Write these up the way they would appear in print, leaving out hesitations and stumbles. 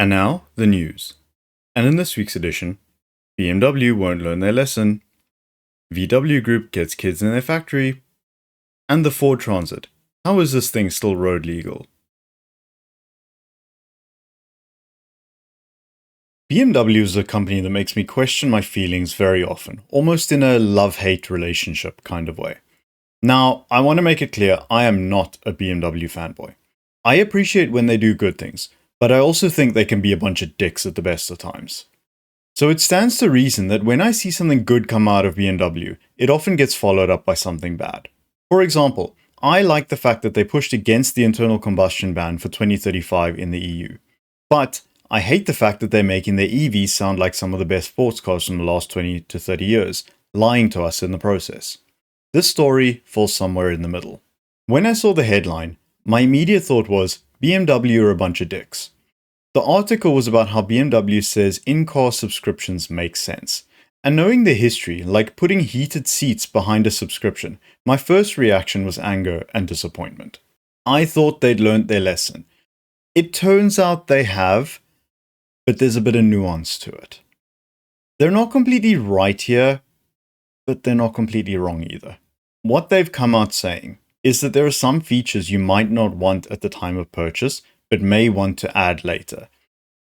And now, the news. And in this week's edition, BMW won't learn their lesson, VW Group gets kids in their factory, and the Ford Transit. How is this thing still road legal? BMW is a company that makes me question my feelings very often, almost in a love-hate relationship kind of way. Now, I want to make it clear, I am not a BMW fanboy. I appreciate when they do good things, but I also think they can be a bunch of dicks at the best of times. So it stands to reason that when I see something good come out of BMW, it often gets followed up by something bad. For example, I like the fact that they pushed against the internal combustion ban for 2035 in the EU. But I hate the fact that they're making their EVs sound like some of the best sports cars from the last 20 to 30 years, lying to us in the process. This story falls somewhere in the middle. When I saw the headline, my immediate thought was, BMW are a bunch of dicks. The article was about how BMW says in-car subscriptions make sense. And knowing their history, like putting heated seats behind a subscription, my first reaction was anger and disappointment. I thought they'd learned their lesson. It turns out they have, but there's a bit of nuance to it. They're not completely right here, but they're not completely wrong either. What they've come out saying is that there are some features you might not want at the time of purchase, but may want to add later.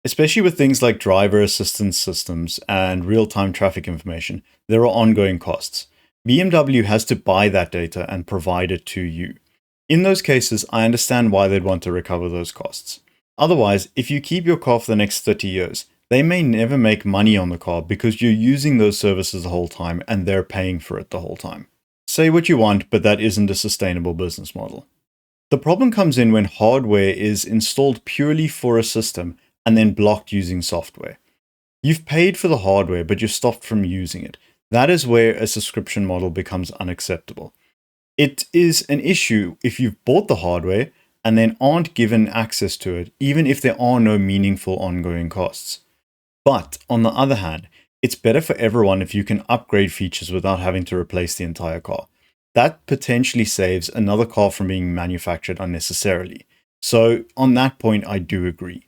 Especially with things like driver assistance systems and real-time traffic information, there are ongoing costs. BMW has to buy that data and provide it to you. In those cases, I understand why they'd want to recover those costs. Otherwise, if you keep your car for the next 30 years, they may never make money on the car because you're using those services the whole time and they're paying for it the whole time. Say what you want, but that isn't a sustainable business model. The problem comes in when hardware is installed purely for a system and then blocked using software. You've paid for the hardware, but you're stopped from using it. That is where a subscription model becomes unacceptable. It is an issue if you've bought the hardware and then aren't given access to it, even if there are no meaningful ongoing costs. But on the other hand, it's better for everyone if you can upgrade features without having to replace the entire car. That potentially saves another car from being manufactured unnecessarily. So on that point, I do agree.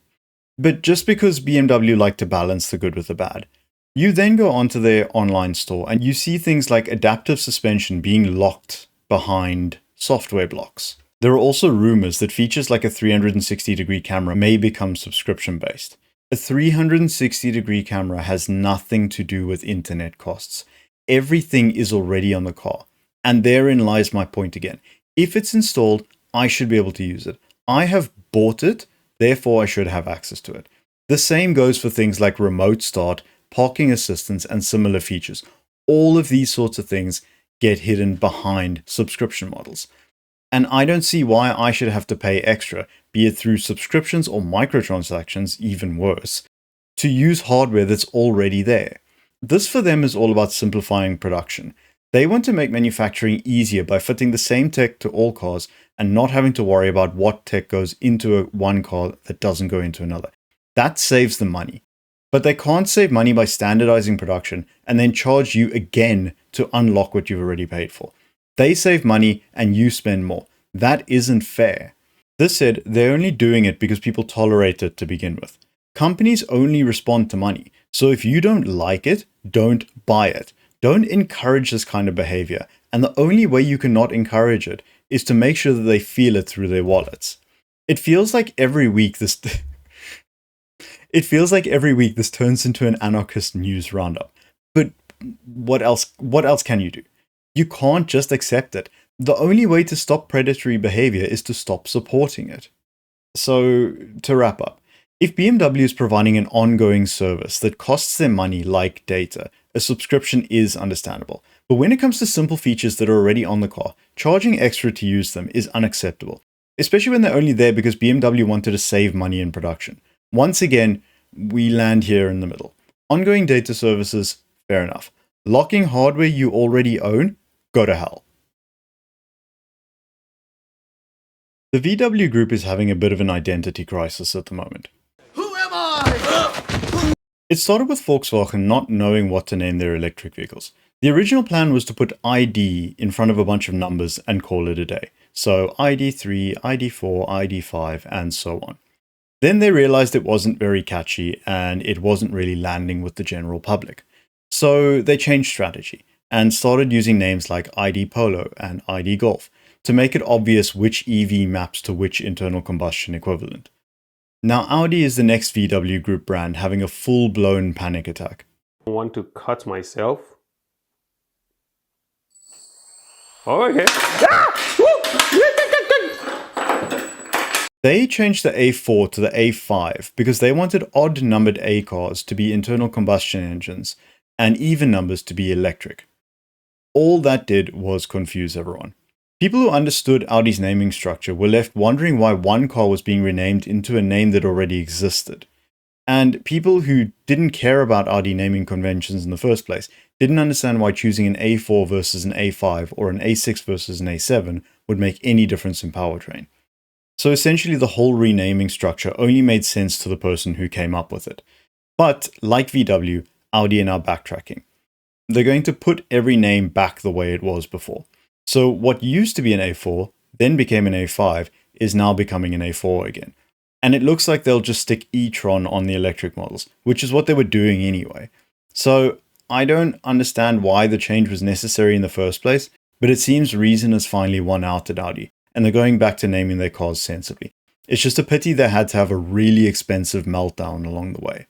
But just because BMW like to balance the good with the bad, you then go onto their online store and you see things like adaptive suspension being locked behind software blocks. There are also rumors that features like a 360-degree camera may become subscription-based. A 360-degree camera has nothing to do with internet costs. Everything is already on the car. And therein lies my point again. If it's installed, I should be able to use it. I have bought it, therefore I should have access to it. The same goes for things like remote start, parking assistance, and similar features. All of these sorts of things get hidden behind subscription models. And I don't see why I should have to pay extra, be it through subscriptions or microtransactions, even worse, to use hardware that's already there. This for them is all about simplifying production. They want to make manufacturing easier by fitting the same tech to all cars and not having to worry about what tech goes into one car that doesn't go into another. That saves them money. But they can't save money by standardizing production and then charge you again to unlock what you've already paid for. They save money and you spend more. That isn't fair. This said, they're only doing it because people tolerate it to begin with. Companies only respond to money. So if you don't like it, don't buy it. Don't encourage this kind of behavior. And the only way you can not encourage it is to make sure that they feel it through their wallets. It feels like every week this turns into an anarchist news roundup. But what else can you do? You can't just accept it. The only way to stop predatory behavior is to stop supporting it. So, to wrap up, if BMW is providing an ongoing service that costs them money like data, a subscription is understandable. But when it comes to simple features that are already on the car, charging extra to use them is unacceptable, especially when they're only there because BMW wanted to save money in production. Once again, we land here in the middle. Ongoing data services, fair enough. Locking hardware you already own, go to hell. The VW Group is having a bit of an identity crisis at the moment. Who am I? It started with Volkswagen not knowing what to name their electric vehicles. The original plan was to put ID in front of a bunch of numbers and call it a day. So ID3, ID4, ID5, and so on. Then they realized it wasn't very catchy and it wasn't really landing with the general public. So they changed strategy and started using names like ID Polo and ID Golf to make it obvious which EV maps to which internal combustion equivalent. Now Audi is the next VW Group brand having a full-blown panic attack. I want to cut myself. Okay. They changed the A4 to the A5 because they wanted odd-numbered A cars to be internal combustion engines and even numbers to be electric. All that did was confuse everyone. People who understood Audi's naming structure were left wondering why one car was being renamed into a name that already existed. And people who didn't care about Audi naming conventions in the first place didn't understand why choosing an A4 versus an A5 or an A6 versus an A7 would make any difference in powertrain. So essentially the whole renaming structure only made sense to the person who came up with it. But like VW, Audi are now backtracking. They're going to put every name back the way it was before. So what used to be an A4, then became an A5, is now becoming an A4 again. And it looks like they'll just stick e-tron on the electric models, which is what they were doing anyway. So I don't understand why the change was necessary in the first place, but it seems reason has finally won out at Audi, and they're going back to naming their cars sensibly. It's just a pity they had to have a really expensive meltdown along the way.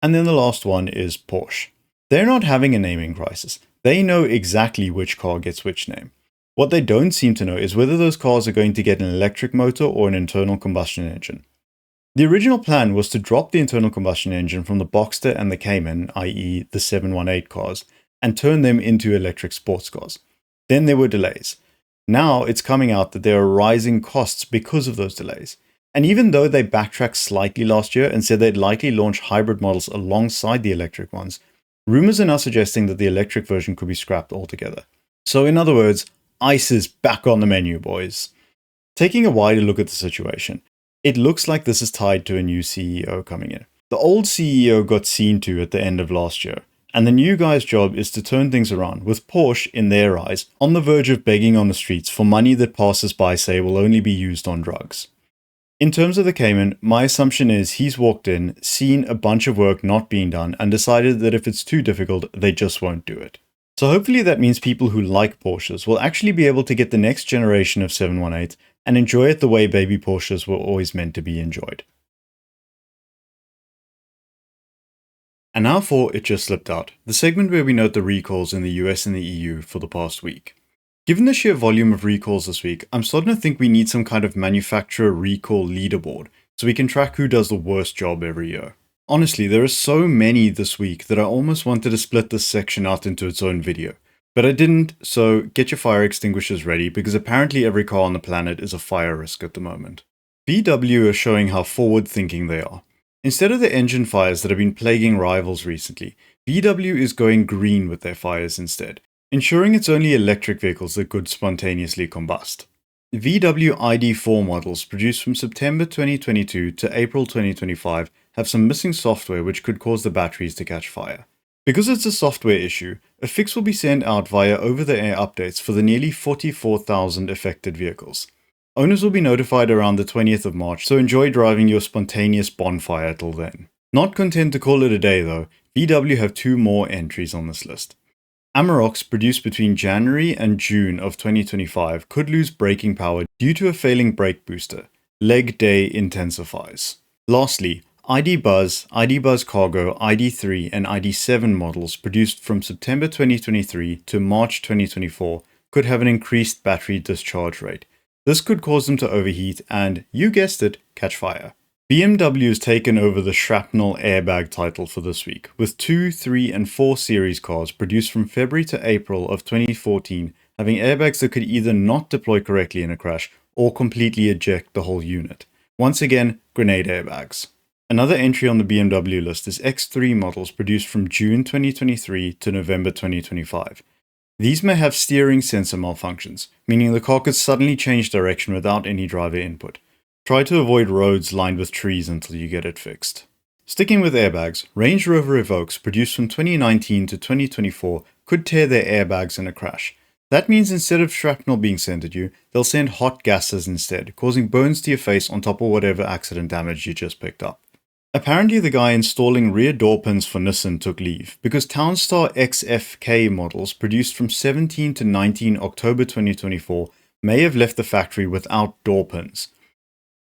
And then the last one is Porsche. They're not having a naming crisis. They know exactly which car gets which name. What they don't seem to know is whether those cars are going to get an electric motor or an internal combustion engine. The original plan was to drop the internal combustion engine from the Boxster and the Cayman, i.e. the 718 cars, and turn them into electric sports cars. Then there were delays. Now it's coming out that there are rising costs because of those delays. And even though they backtracked slightly last year and said they'd likely launch hybrid models alongside the electric ones, rumors are now suggesting that the electric version could be scrapped altogether. So in other words, ICE is back on the menu, boys. Taking a wider look at the situation, it looks like this is tied to a new CEO coming in. The old CEO got seen to at the end of last year, and the new guy's job is to turn things around, with Porsche, in their eyes, on the verge of begging on the streets for money that passers-by say will only be used on drugs. In terms of the Cayman, my assumption is he's walked in, seen a bunch of work not being done, and decided that if it's too difficult, they just won't do it. So hopefully that means people who like Porsches will actually be able to get the next generation of 718 and enjoy it the way baby Porsches were always meant to be enjoyed. And now for It Just Slipped Out, the segment where we note the recalls in the US and the EU for the past week. Given the sheer volume of recalls this week, I'm starting to think we need some kind of manufacturer recall leaderboard so we can track who does the worst job every year. Honestly, there are so many this week that I almost wanted to split this section out into its own video. But I didn't, so get your fire extinguishers ready because apparently every car on the planet is a fire risk at the moment. VW are showing how forward-thinking they are. Instead of the engine fires that have been plaguing rivals recently, VW is going green with their fires instead, ensuring it's only electric vehicles that could spontaneously combust. VW ID4 models produced from September 2022 to April 2025 have some missing software which could cause the batteries to catch fire. Because it's a software issue, a fix will be sent out via over-the-air updates for the nearly 44,000 affected vehicles. Owners will be notified around the 20th of March, so enjoy driving your spontaneous bonfire till then. Not content to call it a day though, VW have two more entries on this list. Amarok's, produced between January and June of 2025, could lose braking power due to a failing brake booster. Leg day intensifies. Lastly, ID Buzz Cargo, ID3 and ID7 models produced from September 2023 to March 2024 could have an increased battery discharge rate. This could cause them to overheat and, you guessed it, catch fire. BMW has taken over the shrapnel airbag title for this week, with 2, 3 and 4 series cars produced from February to April of 2014 having airbags that could either not deploy correctly in a crash or completely eject the whole unit. Once again, grenade airbags. Another entry on the BMW list is X3 models produced from June 2023 to November 2025. These may have steering sensor malfunctions, meaning the car could suddenly change direction without any driver input. Try to avoid roads lined with trees until you get it fixed. Sticking with airbags, Range Rover Evoques produced from 2019 to 2024 could tear their airbags in a crash. That means instead of shrapnel being sent at you, they'll send hot gases instead, causing burns to your face on top of whatever accident damage you just picked up. Apparently the guy installing rear door pins for Nissan took leave, because Townstar XFK models produced from 17 to 19 October 2024 may have left the factory without door pins.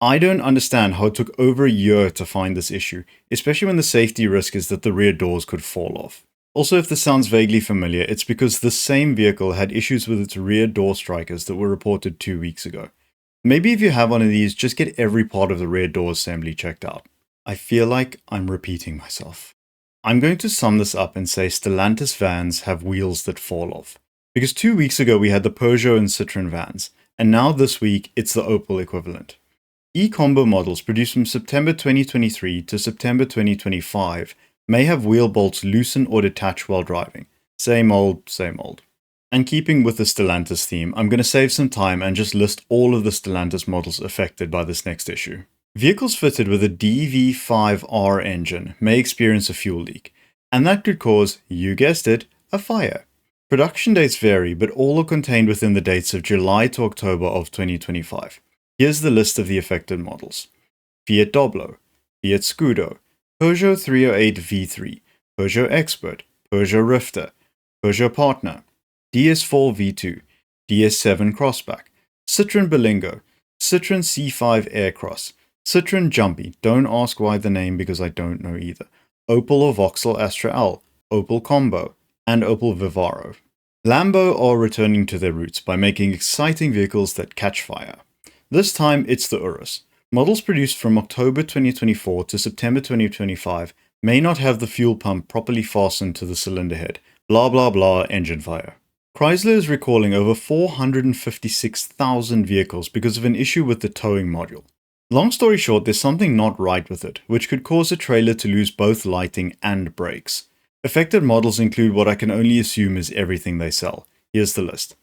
I don't understand how it took over a year to find this issue, especially when the safety risk is that the rear doors could fall off. Also, if this sounds vaguely familiar, it's because this same vehicle had issues with its rear door strikers that were reported 2 weeks ago. Maybe if you have one of these, just get every part of the rear door assembly checked out. I feel like I'm repeating myself. I'm going to sum this up and say Stellantis vans have wheels that fall off. Because 2 weeks ago we had the Peugeot and Citroën vans, and now this week it's the Opel equivalent. E-combo models produced from September 2023 to September 2025 may have wheel bolts loosen or detach while driving. Same old, same old. And keeping with the Stellantis theme, I'm going to save some time and just list all of the Stellantis models affected by this next issue. Vehicles fitted with a DV5R engine may experience a fuel leak, and that could cause, you guessed it, a fire. Production dates vary, but all are contained within the dates of July to October of 2025. Here's the list of the affected models. Fiat Doblo, Fiat Scudo, Peugeot 308 V3, Peugeot Expert, Peugeot Rifter, Peugeot Partner, DS4 V2, DS7 Crossback, Citroën Berlingo, Citroën C5 Aircross, Citroën Jumpy, don't ask why the name because I don't know either, Opel or Vauxhall Astra L, Opel Combo, and Opel Vivaro. Lambo are returning to their roots by making exciting vehicles that catch fire. This time it's the Urus. Models produced from October 2024 to September 2025 may not have the fuel pump properly fastened to the cylinder head. Blah blah blah, engine fire. Chrysler is recalling over 456,000 vehicles because of an issue with the towing module. Long story short, there's something not right with it, which could cause a trailer to lose both lighting and brakes. Affected models include what I can only assume is everything they sell. Here's the list.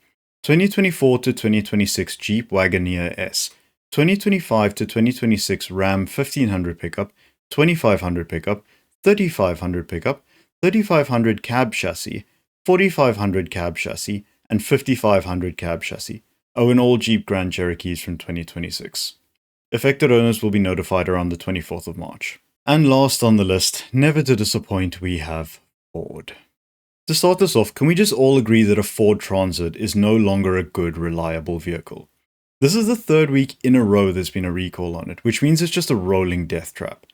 2024 to 2026 Jeep Wagoneer S, 2025 to 2026 Ram 1500 pickup, 2500 pickup, 3500 pickup, 3500 cab chassis, 4500 cab chassis, and 5500 cab chassis. Oh, and all Jeep Grand Cherokees from 2026. Affected owners will be notified around the 24th of March. And last on the list, never to disappoint, we have Ford. To start this off, can we just all agree that a Ford Transit is no longer a good, reliable vehicle? This is the third week in a row there's been a recall on it, which means it's just a rolling death trap.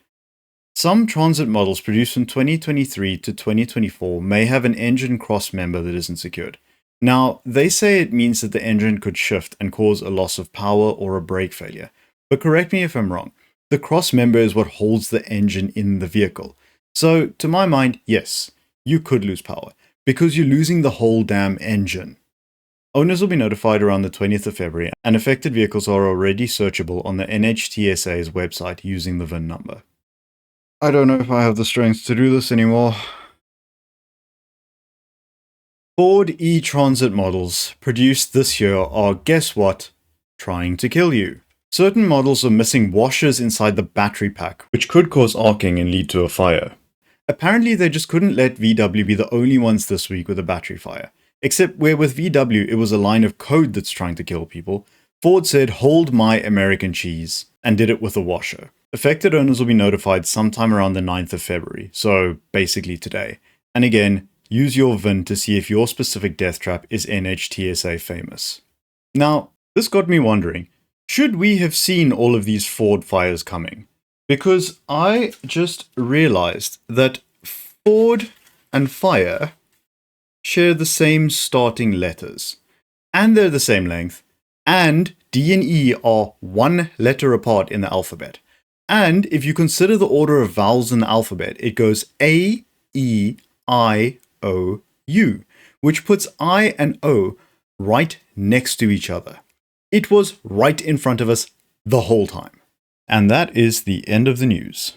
Some Transit models produced from 2023 to 2024 may have an engine cross member that isn't secured. Now, they say it means that the engine could shift and cause a loss of power or a brake failure, but correct me if I'm wrong. The cross member is what holds the engine in the vehicle. So, to my mind, yes, you could lose power, because you're losing the whole damn engine. Owners will be notified around the 20th of February, and affected vehicles are already searchable on the NHTSA's website using the VIN number. I don't know if I have the strength to do this anymore. Ford e-Transit models produced this year are, guess what? Trying to kill you. Certain models are missing washers inside the battery pack, which could cause arcing and lead to a fire. Apparently they just couldn't let VW be the only ones this week with a battery fire. Except where with VW it was a line of code that's trying to kill people, Ford said, "Hold my American cheese," and did it with a washer. Affected owners will be notified sometime around the 9th of February, so basically today. And again, use your VIN to see if your specific death trap is NHTSA famous. Now, this got me wondering, should we have seen all of these Ford fires coming? Because I just realized that Ford and fire share the same starting letters, and they're the same length, and D and E are one letter apart in the alphabet. And if you consider the order of vowels in the alphabet, it goes A, E, I, O, U, which puts I and O right next to each other. It was right in front of us the whole time. And that is the end of the news.